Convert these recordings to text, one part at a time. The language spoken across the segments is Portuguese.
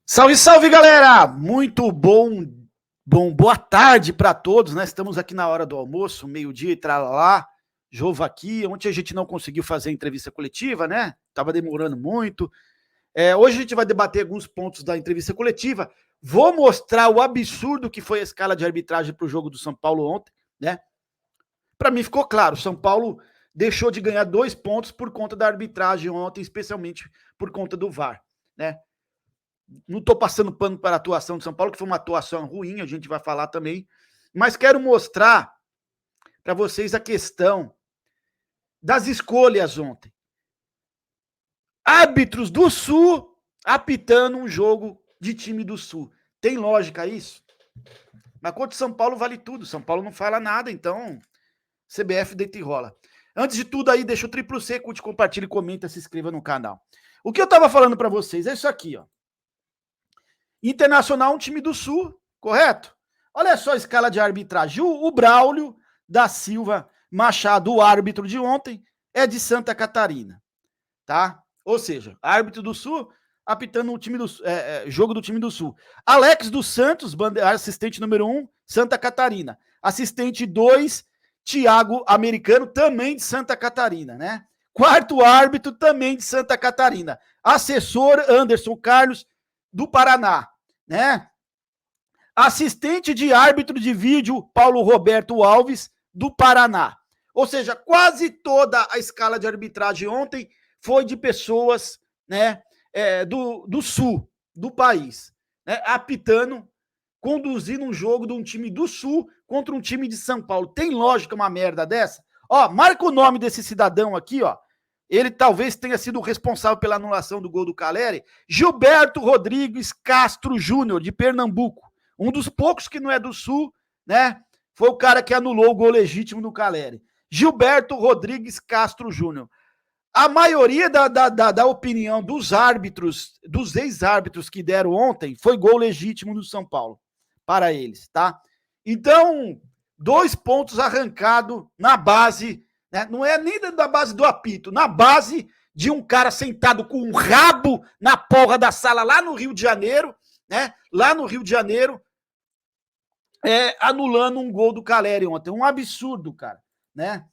Salve, salve, galera! Muito boa tarde para todos, né? Estamos aqui na hora do almoço, meio-dia e tralalá. Jova aqui. Ontem a gente não conseguiu fazer a entrevista coletiva, né? Tava demorando muito. Hoje a gente vai debater alguns pontos da entrevista coletiva. Vou mostrar o absurdo que foi a escala de arbitragem para o jogo do São Paulo ontem, né? Para mim ficou claro, São Paulo deixou de ganhar 2 pontos por conta da arbitragem ontem, especialmente por conta do VAR, né? Não estou passando pano para a atuação de São Paulo, que foi uma atuação ruim, a gente vai falar também, mas quero mostrar para vocês a questão das escolhas ontem. Árbitros do Sul apitando um jogo de time do Sul. Tem lógica isso? Mas contra o São Paulo vale tudo. São Paulo não fala nada, então CBF deita e rola. Antes de tudo aí, deixa o triplo C, curte, compartilha, comenta, se inscreva no canal. O que eu estava falando para vocês é isso aqui, ó. Internacional, um time do Sul, correto? Olha só a escala de arbitragem. O Braulio da Silva Machado, o árbitro de ontem, é de Santa Catarina, tá? Ou seja, árbitro do Sul apitando o time do jogo do time do Sul. Alex dos Santos, assistente número 1, Santa Catarina. Assistente 2, Thiago Americano, também de Santa Catarina, né? Quarto árbitro, também de Santa Catarina. Assessor Anderson Carlos, do Paraná, né? Assistente de árbitro de vídeo, Paulo Roberto Alves, do Paraná. Ou seja, quase toda a escala de arbitragem ontem foi de pessoas, né, do sul do país, né, apitando, conduzindo um jogo de um time do Sul contra um time de São Paulo. Tem lógica uma merda dessa? Ó, marca o nome desse cidadão aqui, ó. Ele talvez tenha sido o responsável pela anulação do gol do Caleri. Gilberto Rodrigues Castro Júnior, de Pernambuco. Um dos poucos que não é do Sul, né? Foi o cara que anulou o gol legítimo do Caleri. Gilberto Rodrigues Castro Júnior. A maioria da opinião dos árbitros, dos ex-árbitros que deram ontem, foi gol legítimo do São Paulo, para eles, tá? Então, 2 pontos arrancados na base, né? Não é nem da base do apito, na base de um cara sentado com um rabo na porra da sala lá no Rio de Janeiro, né? Lá no Rio de Janeiro, anulando um gol do Caleri ontem. Um absurdo, cara, né?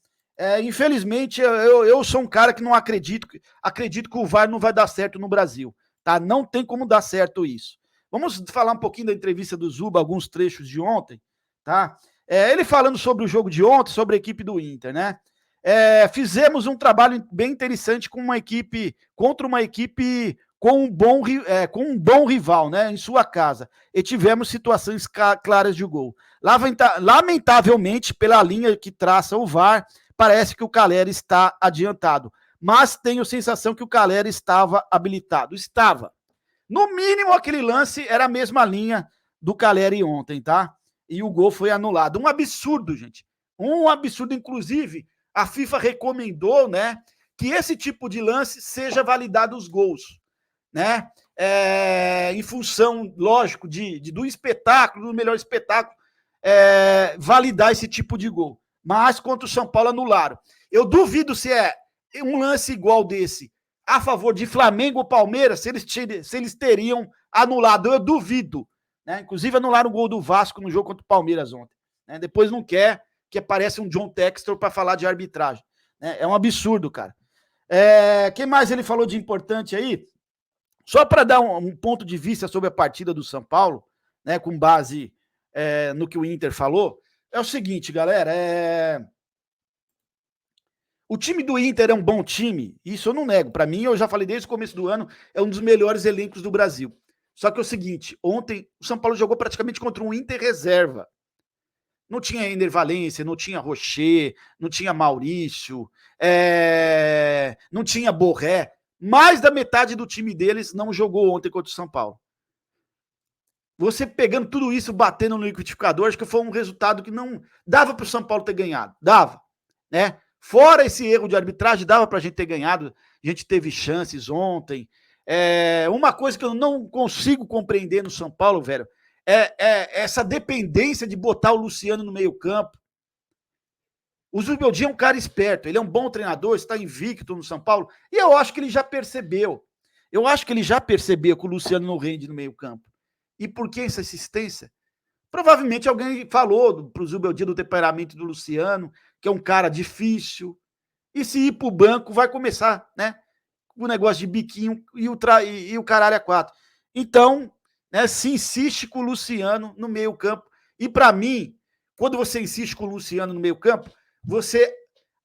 Infelizmente, eu sou um cara que não acredito que o VAR não vai dar certo no Brasil, tá? Não tem como dar certo isso. Vamos falar um pouquinho da entrevista do Zuba, alguns trechos de ontem, tá? Ele falando sobre o jogo de ontem, sobre a equipe do Inter, né? Fizemos um trabalho bem interessante com uma equipe, contra uma equipe com um bom rival, né? Em sua casa. E tivemos situações claras de gol. Lamentavelmente, pela linha que traça o VAR, parece que o Caleri está adiantado. Mas tenho a sensação que o Caleri estava habilitado. Estava. No mínimo, aquele lance era a mesma linha do Caleri ontem, tá? E o gol foi anulado. Um absurdo, gente. Um absurdo. Inclusive, a FIFA recomendou, né, que esse tipo de lance seja validado os gols, né? Em função, lógico, do espetáculo, do melhor espetáculo, validar esse tipo de gol. Mas contra o São Paulo anularam. Eu duvido se é um lance igual desse a favor de Flamengo ou Palmeiras, se eles teriam anulado. Eu duvido. Né? Inclusive anularam o gol do Vasco no jogo contra o Palmeiras ontem. Né? Depois não quer que apareça um John Textor para falar de arbitragem. Né? É um absurdo, cara. Quem mais ele falou de importante aí? Só para dar um ponto de vista sobre a partida do São Paulo, né, com base no que o Inter falou, é o seguinte, galera, o time do Inter é um bom time, isso eu não nego. Para mim, eu já falei desde o começo do ano, é um dos melhores elencos do Brasil. Só que é o seguinte, ontem o São Paulo jogou praticamente contra um Inter reserva. Não tinha Ender Valência, não tinha Rocher, não tinha Maurício, não tinha Borré. Mais da metade do time deles não jogou ontem contra o São Paulo. Você pegando tudo isso, batendo no liquidificador, acho que foi um resultado que não dava para o São Paulo ter ganhado. Dava, né? Fora esse erro de arbitragem, dava para a gente ter ganhado. A gente teve chances ontem. Uma coisa que eu não consigo compreender no São Paulo, velho, é essa dependência de botar o Luciano no meio-campo. O Zubeldia é um cara esperto, ele é um bom treinador, está invicto no São Paulo, e eu acho que ele já percebeu. Eu acho que ele já percebeu que o Luciano não rende no meio-campo. E por que essa insistência? Provavelmente alguém falou para o Zubeldia do temperamento do Luciano, que é um cara difícil. E se ir para o banco, vai começar, né? O negócio de biquinho e o caralho a quatro. Então, né, se insiste com o Luciano no meio-campo. E para mim, quando você insiste com o Luciano no meio-campo, você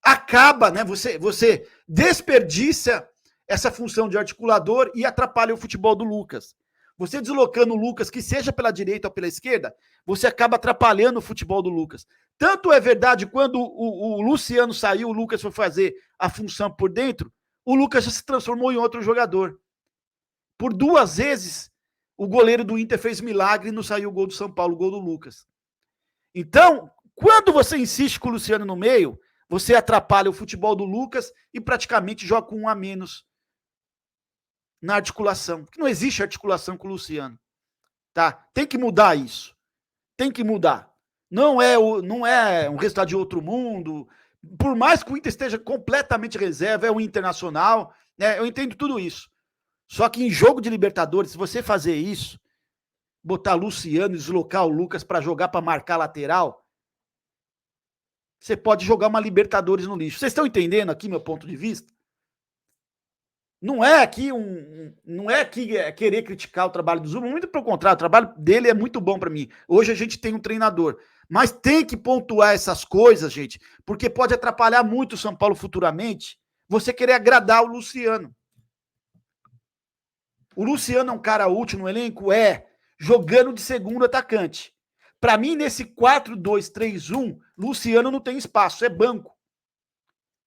acaba, né? Você desperdiça essa função de articulador e atrapalha o futebol do Lucas. Você deslocando o Lucas, que seja pela direita ou pela esquerda, você acaba atrapalhando o futebol do Lucas. Tanto é verdade, quando o Luciano saiu, o Lucas foi fazer a função por dentro, o Lucas já se transformou em outro jogador. Por 2 vezes, o goleiro do Inter fez milagre e não saiu o gol do São Paulo, o gol do Lucas. Então, quando você insiste com o Luciano no meio, você atrapalha o futebol do Lucas e praticamente joga com 1 a menos na articulação. Porque não existe articulação com o Luciano. Tá? Tem que mudar isso. Tem que mudar. Não é um resultado de outro mundo. Por mais que o Inter esteja completamente reserva, é o Internacional, né? Eu entendo tudo isso. Só que em jogo de Libertadores, se você fazer isso, botar Luciano, deslocar o Lucas para jogar, para marcar lateral, você pode jogar uma Libertadores no lixo. Vocês estão entendendo aqui meu ponto de vista? Não é aqui querer criticar o trabalho do Zuma, muito pelo contrário, o trabalho dele é muito bom para mim. Hoje a gente tem um treinador, mas tem que pontuar essas coisas, gente, porque pode atrapalhar muito o São Paulo futuramente, você querer agradar o Luciano. O Luciano é um cara útil no elenco? Jogando de segundo atacante. Para mim, nesse 4-2-3-1, Luciano não tem espaço, é banco.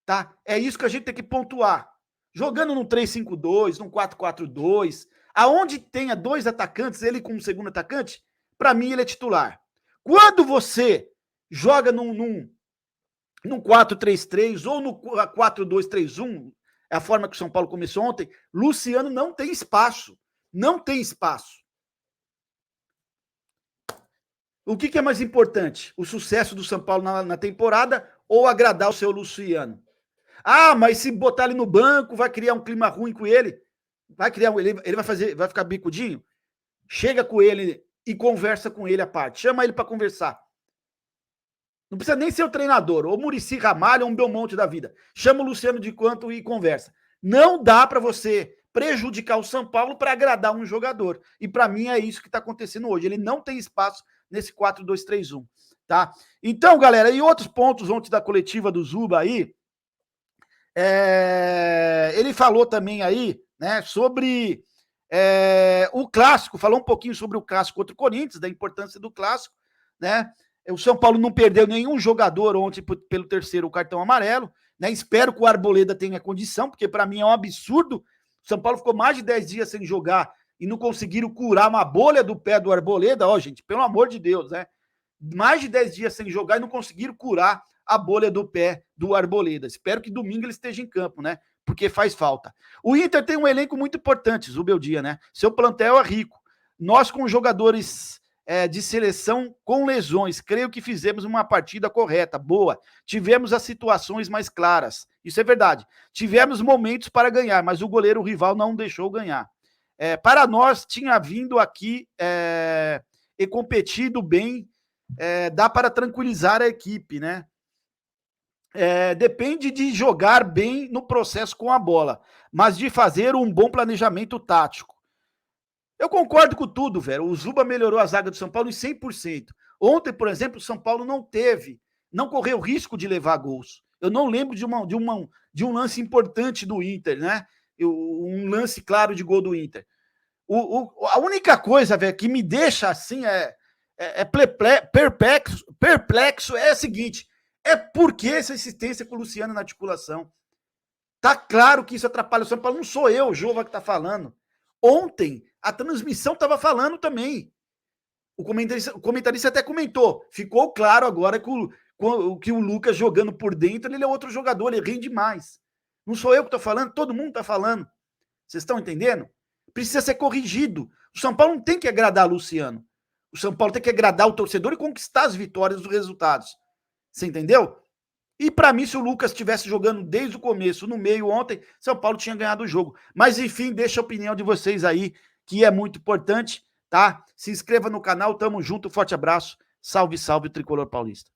Tá? É isso que a gente tem que pontuar. Jogando num 3-5-2, num 4-4-2, aonde tenha 2 atacantes, ele como segundo atacante, para mim ele é titular. Quando você joga num 4-3-3 ou no 4-2-3-1, é a forma que o São Paulo começou ontem, Luciano não tem espaço. Não tem espaço. O que é mais importante? O sucesso do São Paulo na temporada ou agradar o seu Luciano? Ah, mas se botar ele no banco, vai criar um clima ruim com ele? Ele vai ficar bicudinho? Chega com ele e conversa com ele à parte. Chama ele para conversar. Não precisa nem ser o treinador, ou Muricy Ramalho, ou um Belmonte da vida. Chama o Luciano de Canto e conversa. Não dá para você prejudicar o São Paulo para agradar um jogador. E para mim é isso que está acontecendo hoje. Ele não tem espaço nesse 4-2-3-1, tá? Então, galera, e outros pontos ontem da coletiva do Zuba aí, ele falou também aí, né, sobre o clássico, falou um pouquinho sobre o clássico contra o Corinthians, da importância do clássico, né? O São Paulo não perdeu nenhum jogador ontem pelo 3º cartão amarelo, né? Espero que o Arboleda tenha condição, porque para mim é um absurdo. O São Paulo ficou mais de 10 dias sem jogar e não conseguiram curar uma bolha do pé do Arboleda. Ó, gente, pelo amor de Deus, né? Mais de 10 dias sem jogar e não conseguiram curar a bolha do pé do Arboleda. Espero que domingo ele esteja em campo, né? Porque faz falta. O Inter tem um elenco muito importante, Zubeldia, né? Seu plantel é rico. Nós, com jogadores de seleção com lesões, creio que fizemos uma partida correta, boa. Tivemos as situações mais claras. Isso é verdade. Tivemos momentos para ganhar, mas o goleiro rival não deixou ganhar. Para nós, tinha vindo aqui e competido bem, dá para tranquilizar a equipe, né? Depende de jogar bem no processo com a bola, mas de fazer um bom planejamento tático. Eu concordo com tudo, velho. O Zuba melhorou a zaga do São Paulo em 100%. Ontem, por exemplo, o São Paulo não correu risco de levar gols. Eu não lembro de um lance importante do Inter, né? Um lance claro de gol do Inter. A única coisa, velho, que me deixa assim perplexo é a seguinte: por que essa insistência com o Luciano na articulação? Tá claro que isso atrapalha o São Paulo. Não sou eu, o Jova, que tá falando. Ontem, a transmissão estava falando também. O comentarista até comentou. Ficou claro agora que o Lucas jogando por dentro, ele é outro jogador, ele rende mais. Não sou eu que estou falando, todo mundo está falando. Vocês estão entendendo? Precisa ser corrigido. O São Paulo não tem que agradar o Luciano. O São Paulo tem que agradar o torcedor e conquistar as vitórias dos resultados. Você entendeu? E para mim, se o Lucas estivesse jogando desde o começo, no meio ontem, São Paulo tinha ganhado o jogo. Mas enfim, deixa a opinião de vocês aí, que é muito importante, tá? Se inscreva no canal, tamo junto, forte abraço. Salve, salve, Tricolor Paulista.